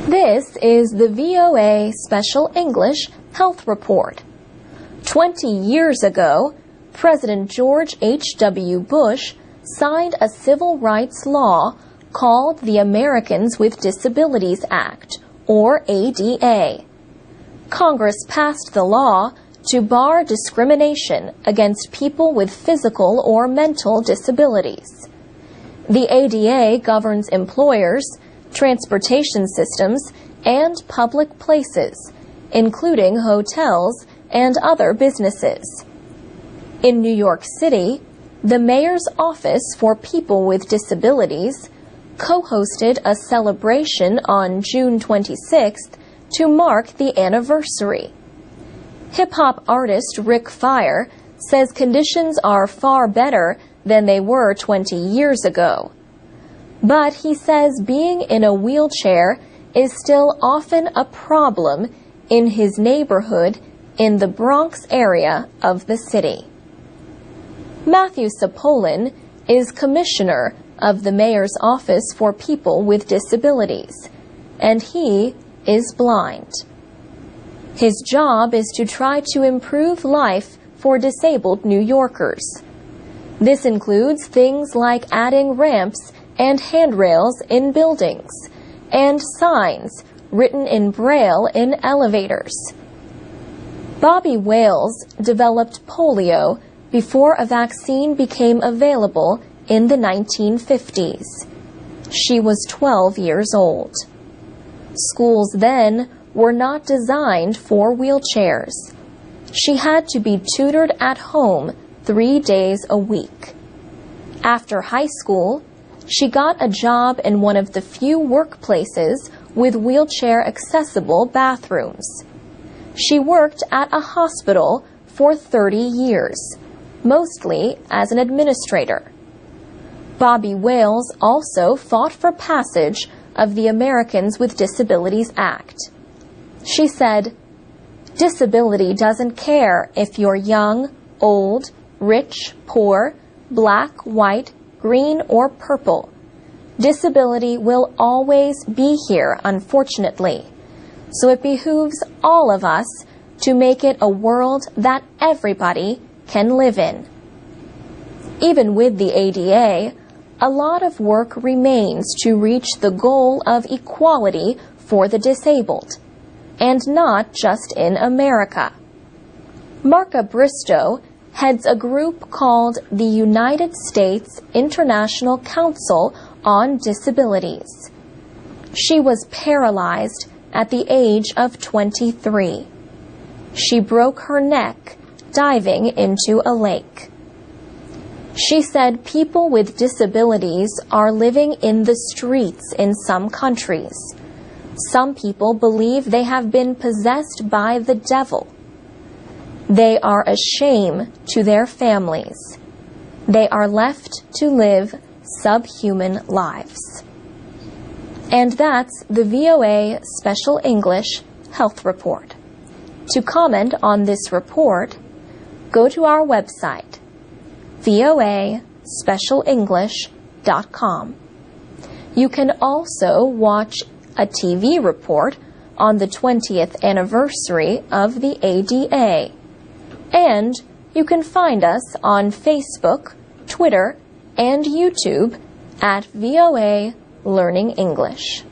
This is the VOA Special English Health Report. 20 years ago, President George H.W. Bush signed a civil rights law called the Americans with Disabilities Act, or ADA. Congress passed the law to bar discrimination against people with physical or mental disabilities. The ADA governs employers, transportation systems, and public places, including hotels and other businesses. In New York City, the Mayor's Office for People with Disabilities co-hosted a celebration on June 26th to mark the anniversary. Hip-hop artist Rick Fire says conditions are far better than they were 20 years ago. But he says being in a wheelchair is still often a problem in his neighborhood in the Bronx area of the city. Matthew Sapolin is commissioner of the Mayor's Office for People with Disabilities, and he is blind. His job is to try to improve life for disabled New Yorkers. This includes things like adding ramps and handrails in buildings, and signs written in Braille in elevators. Bobby Wales developed polio before a vaccine became available in the 1950s. She was 12 years old. Schools then were not designed for wheelchairs. She had to be tutored at home 3 days a week. After high school, she got a job in one of the few workplaces with wheelchair-accessible bathrooms. She worked at a hospital for 30 years, mostly as an administrator. Bobby Wales also fought for passage of the Americans with Disabilities Act. She said, "Disability doesn't care if you're young, old, rich, poor, black, white, green, or purple. Disability will always be here, unfortunately. So it behooves all of us to make it a world that everybody can live in." Even with the ADA, a lot of work remains to reach the goal of equality for the disabled, and not just in America. Marka Bristow heads a group called the United States International Council on Disabilities. She was paralyzed at the age of 23. She broke her neck diving into a lake. She said people with disabilities are living in the streets in some countries. Some people believe they have been possessed by the devil. They are a shame to their families. They are left to live subhuman lives. And that's the VOA Special English Health Report. To comment on this report, go to our website, voaspecialenglish.com. You can also watch a TV report on the 20th anniversary of the ADA. And you can find us on Facebook, Twitter, and YouTube at VOA Learning English.